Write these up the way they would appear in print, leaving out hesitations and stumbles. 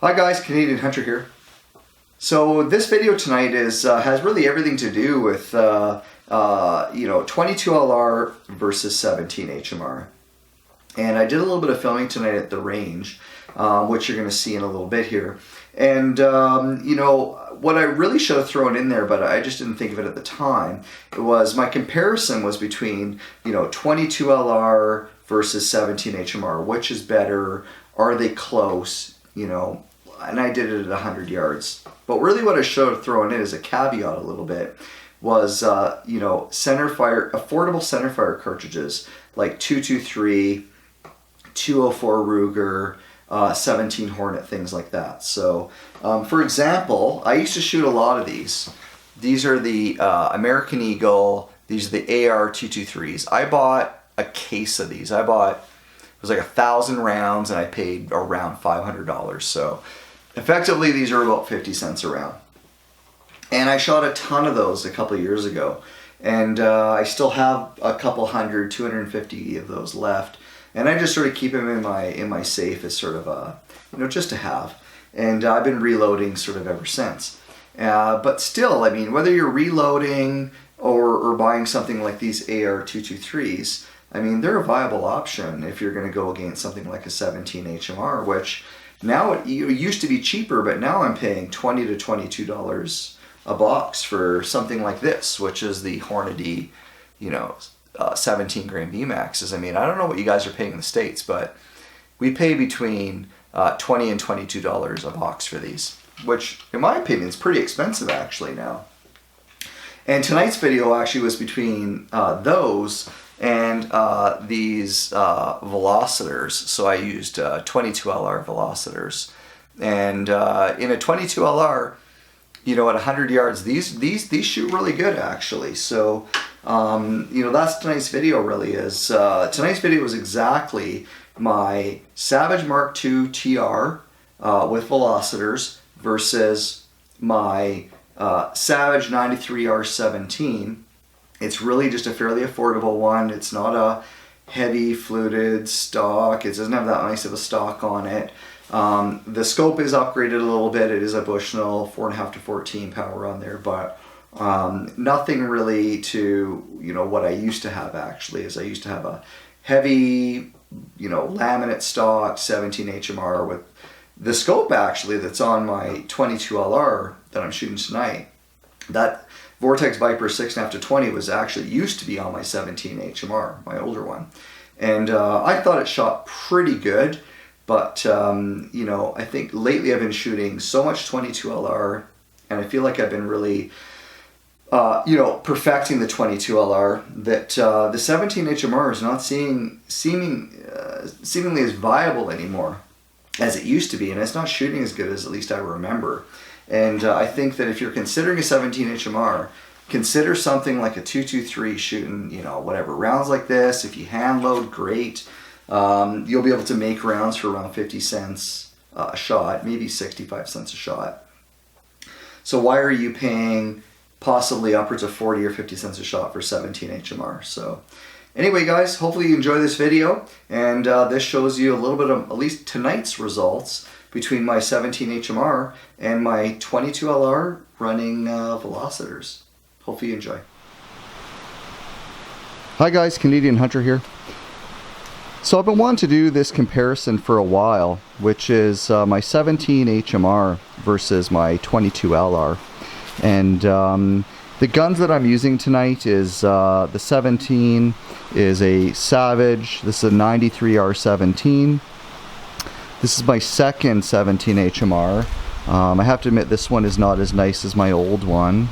Hi guys, Canadian Hunter here. So this video tonight has really everything to do with 22 LR versus 17 HMR. And I did a little bit of filming tonight at the range, which you're going to see in a little bit here. And what I really should have thrown in there, but I just didn't think of it at the time, was my comparison was between 22 LR versus 17 HMR. Which is better? Are they close? And I did it at 100 yards. But really what I should have thrown in as a caveat a little bit was, centerfire, affordable centerfire cartridges like 223, 204 Ruger, 17 Hornet, things like that. So, for example, I used to shoot a lot of these. These are the American Eagle. These are the AR-223s. I bought a case of these. It was like 1,000 rounds, and I paid around $500. So effectively, these are about 50 cents a round. And I shot a ton of those a couple of years ago. And I still have a couple hundred, 250 of those left. And I just sort of keep them in my safe as sort of a, just to have. And I've been reloading sort of ever since. But still, I mean, whether you're reloading or buying something like these AR-223s, I mean, they're a viable option if you're going to go against something like a 17 HMR, which now it used to be cheaper, but now I'm paying $20 to $22 a box for something like this, which is the Hornady, 17 grain VMAXs. I mean, I don't know what you guys are paying in the States, but we pay between $20 and $22 a box for these, which in my opinion is pretty expensive actually now. And tonight's video actually was between those and these velocitors. So I used 22 LR velocitors, and in a 22 LR, at 100 yards, these shoot really good actually. So that's tonight's video. Really is tonight's video was exactly my Savage Mark II TR with velocitors versus my Savage 93R17. It's really just a fairly affordable one. It's not a heavy fluted stock. It doesn't have that nice of a stock on it. The scope is upgraded a little bit. It is a Bushnell 4.5 to 14 power on there, but nothing really to what I used to have actually. Is I used to have a heavy laminate stock 17 HMR with the scope actually that's on my 22 LR that I'm shooting tonight. That Vortex Viper 6.5 to 20 was actually used to be on my 17 HMR, my older one. And I thought it shot pretty good, but I think lately I've been shooting so much 22 LR, and I feel like I've been really perfecting the 22 LR that the 17 HMR is not seemingly as viable anymore as it used to be, and it's not shooting as good as at least I remember. And I think that if you're considering a 17 HMR, consider something like a 223 shooting, whatever rounds like this. If you hand load, great. You'll be able to make rounds for around 50 cents a shot, maybe 65 cents a shot. So why are you paying possibly upwards of 40 or 50 cents a shot for 17 HMR? So anyway, guys, hopefully you enjoy this video, and this shows you a little bit of at least tonight's results between my 17 HMR and my 22 LR running velocitors. Hopefully you enjoy. Hi guys, Canadian Hunter here. So I've been wanting to do this comparison for a while, which is my 17 HMR versus my 22 LR. And the guns that I'm using tonight is the 17 is a Savage. This is a 93R17. This is my second 17 HMR. I have to admit this one is not as nice as my old one.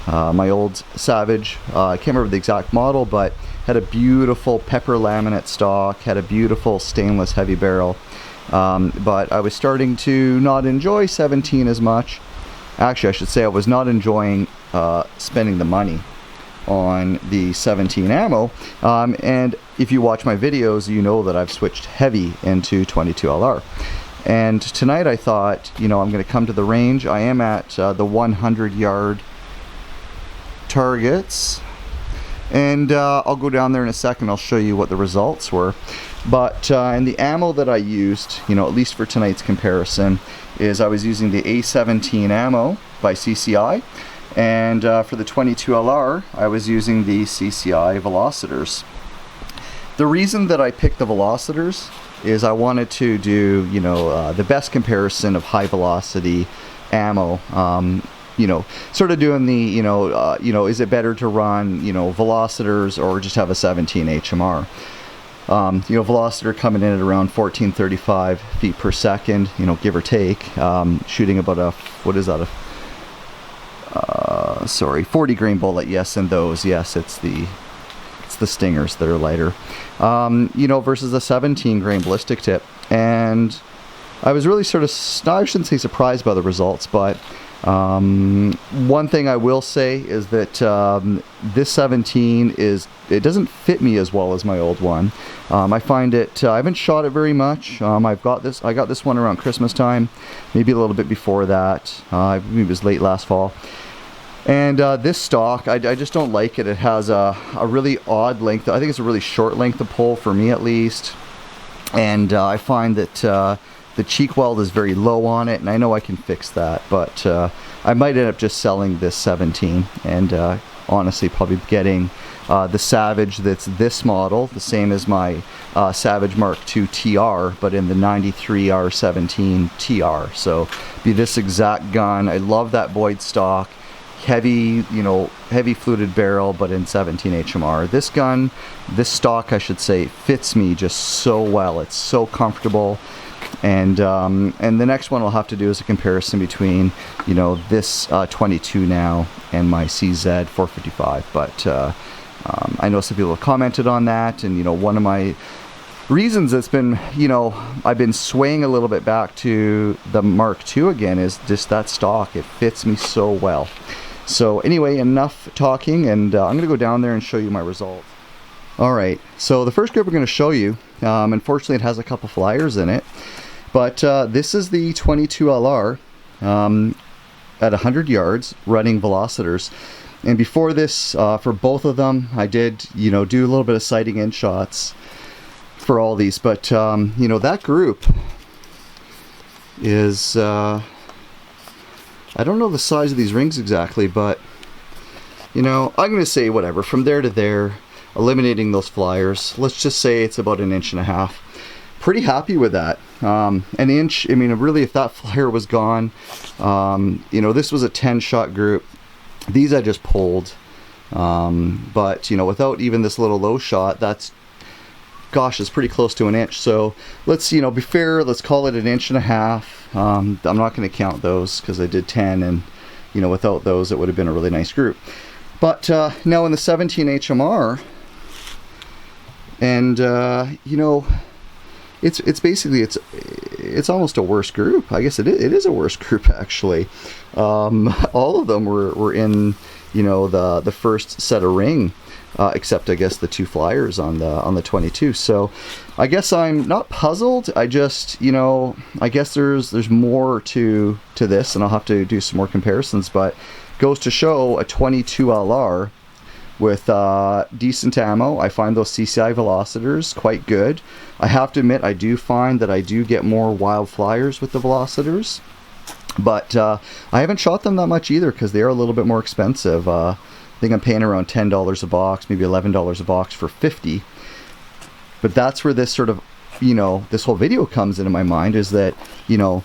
My old Savage, I can't remember the exact model, but had a beautiful pepper laminate stock, had a beautiful stainless heavy barrel. But I was starting to not enjoy 17 as much. Actually, I should say I was not enjoying spending the money on the 17 ammo, and if you watch my videos, you know that I've switched heavy into 22 LR. And tonight I thought, I'm going to come to the range. I am at the 100 yard targets, and I'll go down there in a second. I'll show you what the results were. But and the ammo that I used, at least for tonight's comparison, is I was using the A17 ammo by CCI, and for the 22 LR I was using the CCI Velocitors. The reason that I picked the Velocitors is I wanted to do, you know, the best comparison of high velocity ammo. You know, sort of doing the, you know, is it better to run, you know, Velocitors or just have a 17 HMR? You know, Velocitor coming in at around 1435 feet per second, you know, give or take, shooting about a, what is that, a, sorry, 40 grain bullet, yes, and those, yes, it's the Stingers that are lighter, you know, versus a 17 grain ballistic tip. And I was really sort of, I shouldn't say surprised by the results, but one thing I will say is that this 17 it doesn't fit me as well as my old one. I find it, I haven't shot it very much. I got this one around Christmas time, maybe a little bit before that. Maybe it was late last fall. And this stock, I just don't like it. It has a really odd length. I think it's a really short length of pull, for me at least. And I find that the cheek weld is very low on it, and I know I can fix that, but I might end up just selling this 17 and honestly probably getting the Savage that's this model, the same as my Savage Mark II TR, but in the 93 R17 TR. So be this exact gun. I love that Boyd stock. Heavy, you know, heavy fluted barrel, but in 17 HMR. This gun, this stock I should say, fits me just so well. It's so comfortable. And the next one I'll have to do is a comparison between, you know, this 22 now and my CZ 455. But I know some people have commented on that, and you know, one of my reasons it's been, you know, I've been swaying a little bit back to the Mark II again is just that stock. It fits me so well. So anyway, enough talking, and I'm going to go down there and show you my results. Alright, so the first group we're going to show you, unfortunately it has a couple flyers in it, but this is the 22 LR at 100 yards running Velocitors. And before this, for both of them, I did, you know, do a little bit of sighting in shots for all these, but you know, that group is I don't know the size of these rings exactly, but you know, I'm going to say whatever, from there to there, eliminating those flyers, let's just say it's about 1.5 inches. Pretty happy with that. An inch, I mean, really, if that flyer was gone, you know, this was a 10-shot group. These I just pulled, but you know, without even this little low shot, that's, gosh, it's pretty close to 1 inch. So let's, you know, be fair, let's call it 1.5 inches. I'm not going to count those because I did 10, and you know, without those it would have been a really nice group. But now in the 17 HMR, and you know, it's basically, it's almost a worse group. I guess it is a worse group actually. All of them were in, you know, the first set of ring, except I guess the 2 flyers on the 22. So I guess I'm not puzzled. I just, you know, I guess there's more to this, and I'll have to do some more comparisons. But goes to show a 22 LR with decent ammo. I find those CCI Velocitors quite good. I have to admit, I do find that I do get more wild flyers with the Velocitors, but I haven't shot them that much either because they are a little bit more expensive. I think I'm paying around $10 a box, maybe $11 a box for 50. But that's where this sort of, you know, this whole video comes into my mind, is that, you know,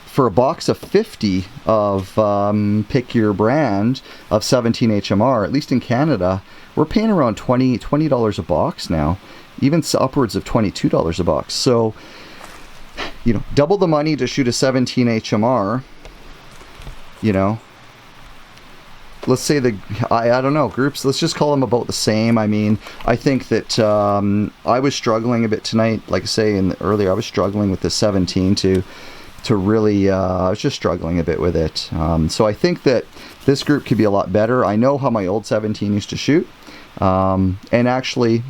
for a box of 50 of pick your brand of 17 HMR, at least in Canada, we're paying around $20 a box now, even upwards of $22 a box. So, you know, double the money to shoot a 17 HMR, you know. Let's say I don't know, groups, let's just call them about the same. I mean, I think that I was struggling a bit tonight, like I say earlier, I was struggling with the 17 to really, I was just struggling a bit with it. So I think that this group could be a lot better. I know how my old 17 used to shoot, and actually,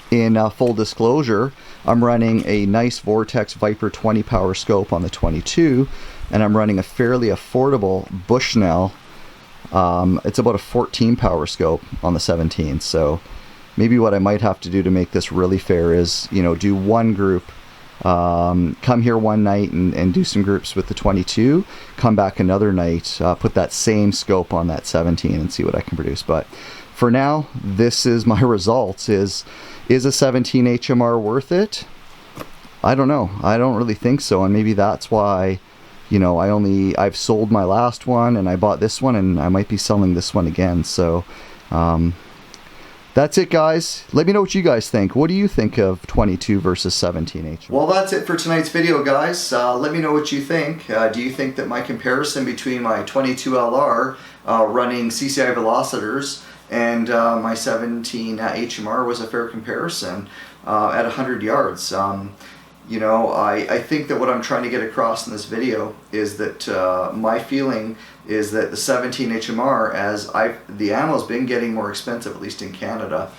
in full disclosure, I'm running a nice Vortex Viper 20 power scope on the 22, and I'm running a fairly affordable Bushnell. It's about a 14 power scope on the 17. So maybe what I might have to do to make this really fair is, you know, do one group come here one night and do some groups with the 22, come back another night, put that same scope on that 17 and see what I can produce. But for now, this is my results. Is a 17 HMR worth it? I don't know. I don't really think so, and maybe that's why, you know, I've sold my last one and I bought this one, and I might be selling this one again. So that's it, guys. Let me know what you guys think. What do you think of 22 versus 17 HMR? Well, that's it for tonight's video, guys. Let me know what you think. Do you think that my comparison between my 22 LR running CCI velocitors and my 17 HMR was a fair comparison at 100 yards? You know, I think that what I'm trying to get across in this video is that my feeling is that the 17 HMR, as the ammo's been getting more expensive, at least in Canada,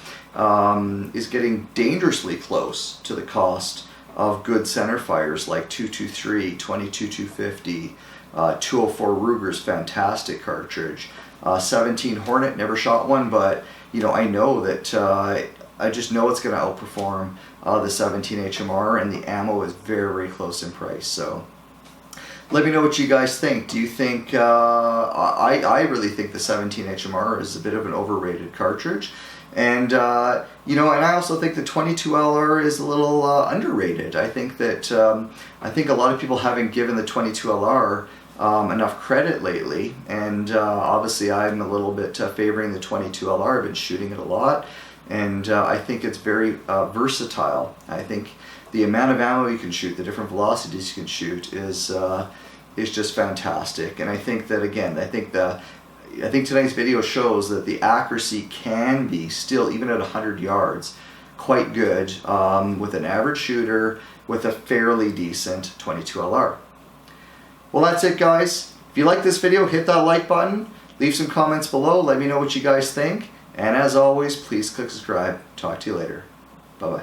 is getting dangerously close to the cost of good center fires like 223, 22-250, 204 Ruger's fantastic cartridge, 17 Hornet, never shot one, but you know, I know that I just know it's going to outperform the 17 HMR, and the ammo is very, very close in price. So let me know what you guys think. Do you think, I really think the 17 HMR is a bit of an overrated cartridge. And, you know, and I also think the 22 LR is a little underrated. I think that, I think a lot of people haven't given the 22 LR enough credit lately. And obviously I'm a little bit favoring the 22 LR. I've been shooting it a lot. And I think it's very versatile. I think the amount of ammo you can shoot, the different velocities you can shoot is just fantastic. And I think that, again, I think tonight's video shows that the accuracy can be still, even at 100 yards, quite good with an average shooter with a fairly decent 22 LR. Well, that's it, guys. If you like this video, hit that like button, leave some comments below, let me know what you guys think. And as always, please click subscribe. Talk to you later. Bye-bye.